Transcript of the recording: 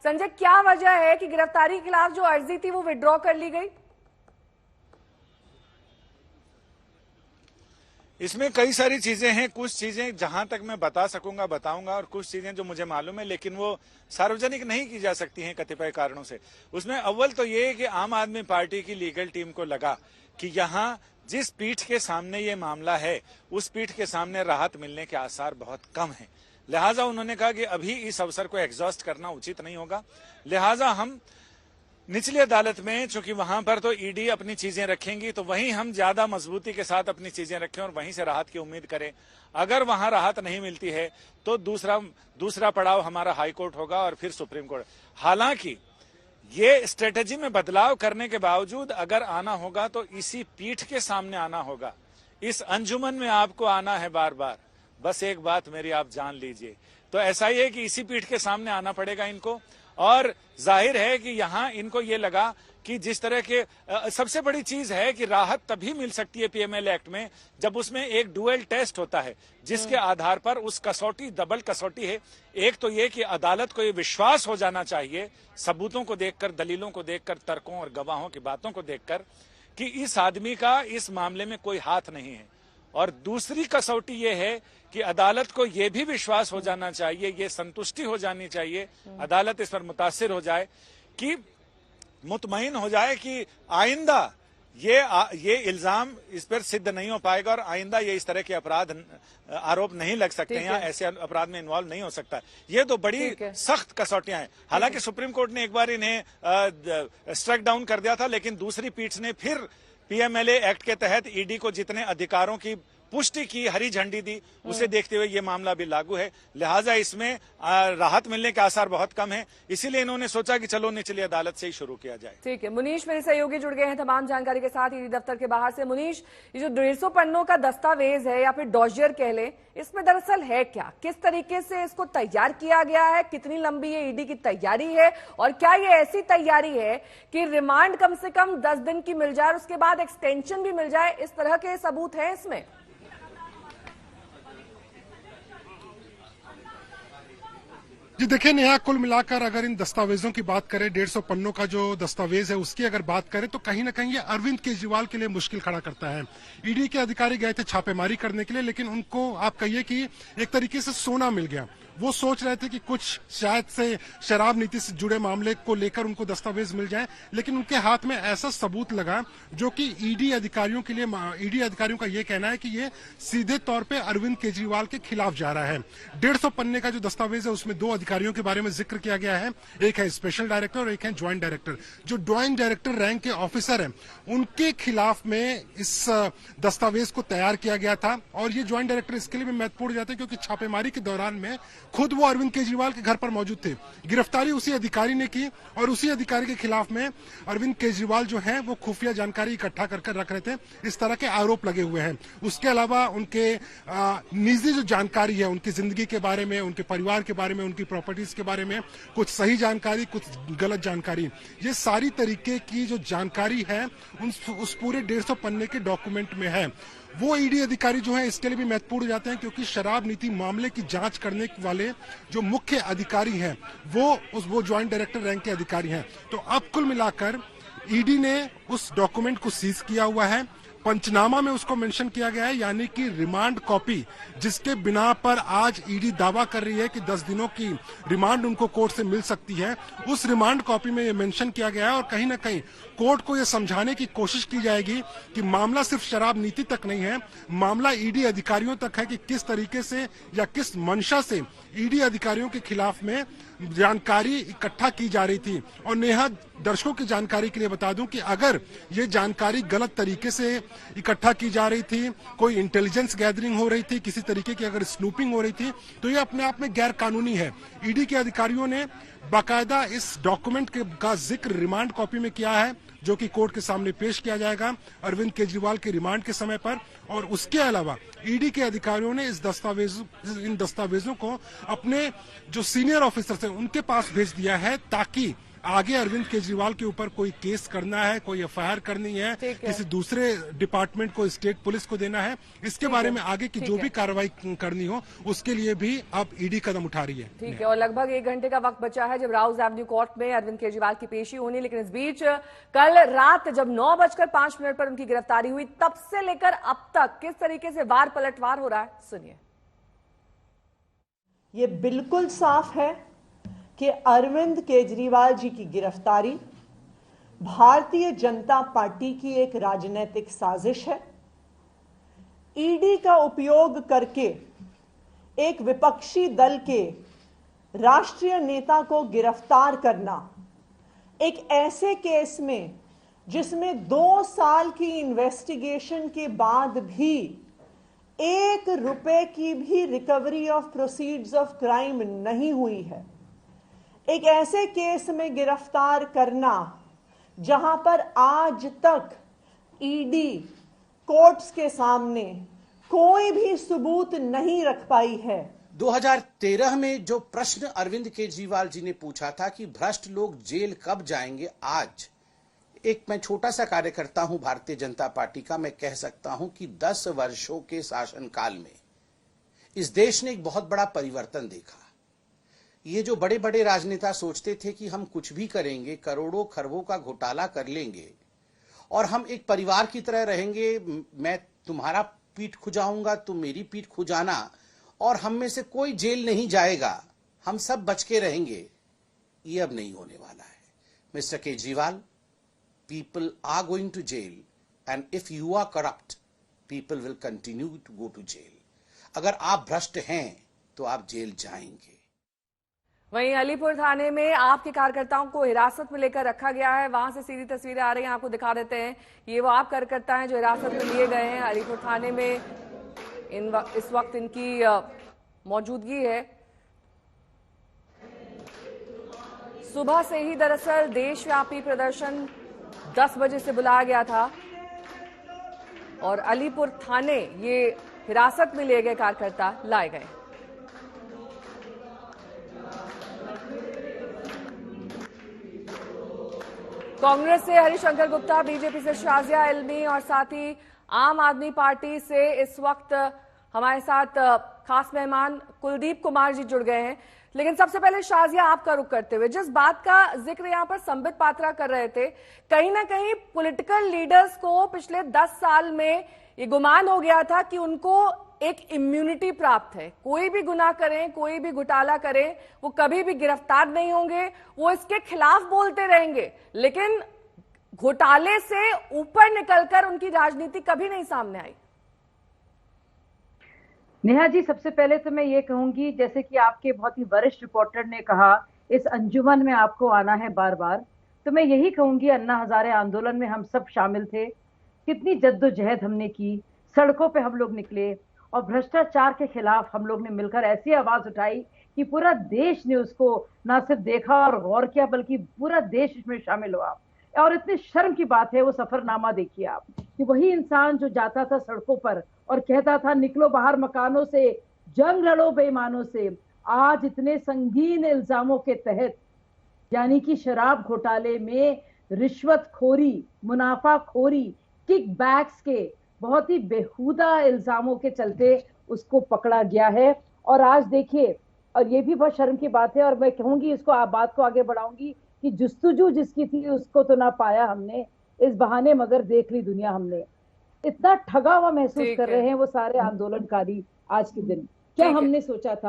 संजय, क्या वजह है कि गिरफ्तारी के खिलाफ जो अर्जी थी वो विड्रॉ कर ली गई? इसमें कई सारी चीजें हैं। कुछ चीजें जहां तक मैं बता सकूंगा बताऊंगा, और कुछ चीजें जो मुझे मालूम है लेकिन वो सार्वजनिक नहीं की जा सकती हैं कतिपय कारणों से। उसमें अव्वल तो ये है कि आम आदमी पार्टी की लीगल टीम को लगा कि यहाँ जिस पीठ के सामने ये मामला है उस पीठ के सामने राहत मिलने के आसार बहुत कम हैं। लिहाजा उन्होंने कहा कि अभी इस अवसर को एग्जॉस्ट करना उचित नहीं होगा। लिहाजा हम निचली अदालत में, चूंकि वहां पर तो ईडी अपनी चीजें रखेंगी, तो वहीं हम ज्यादा मजबूती के साथ अपनी चीजें रखें और वहीं से राहत की उम्मीद करें। अगर वहां राहत नहीं मिलती है तो दूसरा पड़ाव हमारा हाई कोर्ट होगा और फिर सुप्रीम कोर्ट। हालांकि ये स्ट्रेटेजी में बदलाव करने के बावजूद अगर आना होगा तो इसी पीठ के सामने आना होगा। इस अंजुमन में आपको आना है बार बार। बस एक बात मेरी आप जान लीजिए। तो ऐसा ही है कि इसी पीठ के सामने आना पड़ेगा इनको। और जाहिर है कि यहां इनको ये लगा कि जिस तरह के सबसे बड़ी चीज है कि राहत तभी मिल सकती है पीएमएलए एक्ट में जब उसमें एक डुअल टेस्ट होता है, जिसके आधार पर उस कसौटी, डबल कसौटी है। एक तो ये कि अदालत को ये विश्वास हो जाना चाहिए सबूतों को देखकर, दलीलों को देखकर, तर्कों और गवाहों की बातों को देखकर कि इस आदमी का इस मामले में कोई हाथ नहीं है। और दूसरी कसौटी ये है कि अदालत को यह भी विश्वास हो जाना चाहिए, ये संतुष्टि हो जानी चाहिए, अदालत इस पर मुतासिर हो जाए, कि मुतमईन हो जाए कि आइंदा ये इल्जाम इस पर सिद्ध नहीं हो पाएगा और आइंदा ये इस तरह के आरोप नहीं लग सकते हैं, ऐसे अपराध में इन्वॉल्व नहीं हो सकता। ये तो बड़ी सख्त कसौटियां हैं। हालांकि सुप्रीम कोर्ट ने एक बार इन्हें स्ट्राइक डाउन कर दिया था, लेकिन दूसरी पीठ ने फिर पीएमएलए एक्ट के तहत ईडी को जितने अधिकारों की पुष्टि की, हरी झंडी दी, उसे देखते हुए ये मामला भी लागू है। लिहाजा इसमें राहत मिलने के आसार बहुत कम है। इसीलिए इन्होंने सोचा कि चलो निचली अदालत से ही शुरू किया जाए। ठीक है मुनीश, मेरे सहयोगी जुड़ गए हैं तमाम जानकारी के साथ ईडी दफ्तर के बाहर से। मुनीश, ये जो 150 पन्नों का दस्तावेज है या फिर डॉसियर कह लें, इसमें दरअसल है क्या? किस तरीके से इसको तैयार किया गया है? कितनी लंबी ये ईडी की तैयारी है? और क्या ये ऐसी तैयारी है कि रिमांड कम से कम 10 दिन की मिल जाए और उसके बाद एक्सटेंशन भी मिल जाए? इस तरह के सबूत हैं इसमें? जी देखिए नेहा, कुल मिलाकर अगर इन दस्तावेजों की बात करें, 150 पन्नों का जो दस्तावेज है उसकी अगर बात करें तो कहीं ना कहीं ये अरविंद केजरीवाल के लिए मुश्किल खड़ा करता है। ईडी के अधिकारी गए थे छापेमारी करने के लिए, लेकिन उनको आप कहिए कि एक तरीके से सोना मिल गया। वो सोच रहे थे कि कुछ शायद से शराब नीति से जुड़े मामले को लेकर उनको दस्तावेज मिल जाए, लेकिन उनके हाथ में ऐसा सबूत लगा जो कि ईडी अधिकारियों के लिए, ईडी अधिकारियों का ये कहना है कि ये सीधे तौर पे अरविंद केजरीवाल के खिलाफ जा रहा है। 150 पन्ने का जो दस्तावेज है उसमें 2 अधिकारियों के बारे में जिक्र किया गया है। एक है स्पेशल डायरेक्टर और एक है ज्वाइंट डायरेक्टर। जो ज्वाइंट डायरेक्टर रैंक के ऑफिसर है उनके खिलाफ में इस दस्तावेज को तैयार किया गया था। और ये ज्वाइंट डायरेक्टर इसके लिए भी महत्वपूर्ण जाते हैं क्योंकि छापेमारी के दौरान में खुद वो अरविंद केजरीवाल के घर पर मौजूद थे। गिरफ्तारी उसी अधिकारी ने की और उसी अधिकारी के खिलाफ में अरविंद केजरीवाल जो है वो खुफिया जानकारी इकट्ठा कर रख रहे थे, इस तरह के आरोप लगे हुए हैं। उसके अलावा उनके निजी जो जानकारी है, उनकी जिंदगी के बारे में, उनके परिवार के बारे में, उनकी प्रॉपर्टीज के बारे में कुछ सही जानकारी, कुछ गलत जानकारी, ये सारी तरीके की जो जानकारी है उस पूरे 150 पन्ने के डॉक्यूमेंट में है। वो ईडी अधिकारी जो है इसके लिए भी महत्वपूर्ण जाते हैं क्योंकि शराब नीति मामले की जांच करने वाले जो मुख्य अधिकारी हैं वो ज्वाइंट डायरेक्टर रैंक के अधिकारी हैं। तो अब कुल मिलाकर ईडी ने उस डॉक्यूमेंट को सीज किया हुआ है। पंचनामा में उसको मेंशन किया गया है, यानी कि रिमांड कॉपी, जिसके बिना पर आज ईडी दावा कर रही है कि 10 दिनों की रिमांड उनको कोर्ट से मिल सकती है। उस रिमांड कॉपी में ये मेंशन किया गया है और कहीं ना कहीं कोर्ट को ये समझाने की कोशिश की जाएगी कि मामला सिर्फ शराब नीति तक नहीं है, मामला ईडी अधिकारियों तक है कि किस तरीके से या किस मंशा से ईडी अधिकारियों के खिलाफ में जानकारी इकट्ठा की जा रही थी। और नेहा, दर्शकों की जानकारी के लिए बता दूं कि अगर ये जानकारी गलत तरीके से इकट्ठा की जा रही थी, कोई इंटेलिजेंस गैदरिंग हो रही थी, किसी तरीके की अगर स्नूपिंग हो रही थी, तो ये अपने आप में गैर कानूनी है। ईडी के अधिकारियों ने बाकायदा इस डॉक्यूमेंट का जिक्र रिमांड कॉपी में किया है, जो कि कोर्ट के सामने पेश किया जाएगा अरविंद केजरीवाल के रिमांड के समय पर। और उसके अलावा ईडी के अधिकारियों ने इन दस्तावेजों को अपने जो सीनियर ऑफिसर्स हैं उनके पास भेज दिया है ताकि आगे अरविंद केजरीवाल के ऊपर कोई केस करना है, कोई एफआईआर करनी है, किसी दूसरे डिपार्टमेंट को, स्टेट पुलिस को देना है, इसके बारे में आगे की जो भी कार्रवाई करनी हो उसके लिए भी अब ईडी कदम उठा रही है। ठीक है, और लगभग 1 घंटे का वक्त बचा है जब राउज एवेन्यू कोर्ट में अरविंद केजरीवाल की पेशी होनी, लेकिन इस बीच कल रात जब 9:05 पर उनकी गिरफ्तारी हुई तब से लेकर अब तक किस तरीके से वार पलटवार हो रहा है, सुनिए। ये बिल्कुल साफ है कि अरविंद केजरीवाल जी की गिरफ्तारी भारतीय जनता पार्टी की एक राजनीतिक साजिश है। ईडी का उपयोग करके एक विपक्षी दल के राष्ट्रीय नेता को गिरफ्तार करना, एक ऐसे केस में जिसमें 2 साल की इन्वेस्टिगेशन के बाद भी 1 रुपए की भी recovery of proceeds of crime नहीं हुई है, एक ऐसे केस में गिरफ्तार करना जहां पर आज तक ईडी कोर्ट्स के सामने कोई भी सबूत नहीं रख पाई है। 2013 में जो प्रश्न अरविंद केजरीवाल जी ने पूछा था कि भ्रष्ट लोग जेल कब जाएंगे, आज एक मैं छोटा सा कार्यकर्ता हूं भारतीय जनता पार्टी का, मैं कह सकता हूं कि 10 वर्षों के शासनकाल में इस देश ने एक बहुत बड़ा परिवर्तन देखा। ये जो बड़े बड़े राजनेता सोचते थे कि हम कुछ भी करेंगे, करोड़ों खरबों का घोटाला कर लेंगे और हम एक परिवार की तरह रहेंगे, मैं तुम्हारा पीठ खुजाऊंगा, तुम मेरी पीठ खुजाना और हम में से कोई जेल नहीं जाएगा, हम सब बच के रहेंगे, ये अब नहीं होने वाला है। Mister Kejriwal, people are going to jail and if you are corrupt people will continue to go to jail। अगर आप भ्रष्ट हैं तो आप जेल जाएंगे। वहीं अलीपुर थाने में आपके कार्यकर्ताओं को हिरासत में लेकर रखा गया है, वहां से सीधी तस्वीरें आ रही हैं, आपको दिखा देते हैं। ये वो आप कार्यकर्ता हैं जो हिरासत में लिए गए हैं अलीपुर थाने में, इस वक्त इनकी मौजूदगी है। सुबह से ही दरअसल देशव्यापी प्रदर्शन 10 बजे से बुलाया गया था और अलीपुर थाने ये हिरासत में लिए गए कार्यकर्ता लाए गए। कांग्रेस से हरिशंकर गुप्ता, बीजेपी से शाजिया इल्मी और साथ ही आम आदमी पार्टी से इस वक्त हमारे साथ खास मेहमान कुलदीप कुमार जी जुड़ गए हैं। लेकिन सबसे पहले शाजिया, आपका रुख करते हुए जिस बात का जिक्र यहां पर संबित पात्रा कर रहे थे, कहीं ना कहीं पॉलिटिकल लीडर्स को पिछले 10 साल में ये गुमान हो गया था कि उनको एक इम्यूनिटी प्राप्त है, कोई भी गुनाह करें, कोई भी घोटाला करें, वो कभी भी गिरफ्तार नहीं होंगे, वो इसके खिलाफ बोलते रहेंगे, लेकिन घोटाले से ऊपर निकलकर उनकी राजनीति कभी नहीं सामने आई। नेहा जी, सबसे पहले तो मैं ये कहूंगी, जैसे कि आपके बहुत ही वरिष्ठ रिपोर्टर ने कहा इस अंजुमन में आपको आना है बार बार, तो मैं यही कहूंगी अन्ना हजारे आंदोलन में हम सब शामिल थे, कितनी जद्दोजहद हमने की, सड़कों पे हम लोग निकले और भ्रष्टाचार के खिलाफ हम लोग ने मिलकर ऐसी आवाज उठाई कि पूरा देश ने उसको ना सिर्फ देखा और गौर किया बल्कि पूरा देश इसमें शामिल हुआ। और इतनी शर्म की बात है, वो सफरनामा देखिए आप, कि वही इंसान जो जाता था सड़कों पर और कहता था निकलो बाहर मकानों से, जंग लड़ो बेईमानों से, आज इतने संगीन इल्जामों के तहत, यानी कि शराब घोटाले में रिश्वतखोरी, मुनाफाखोरी, किकबैक्स के बहुत ही बेहुदा इल्जामों के चलते उसको पकड़ा गया है। और आज देखिए, और ये भी बहुत शर्म की बात है, और मैं कहूंगी इसको, आप बात को आगे बढ़ाऊंगी कि जुस्तजू जिसकी थी उसको तो ना पाया हमने इस बहाने, मगर देख ली दुनिया हमने। इतना ठगा हुआ महसूस कर रहे हैं वो सारे आंदोलनकारी आज के दिन, क्या हमने सोचा था।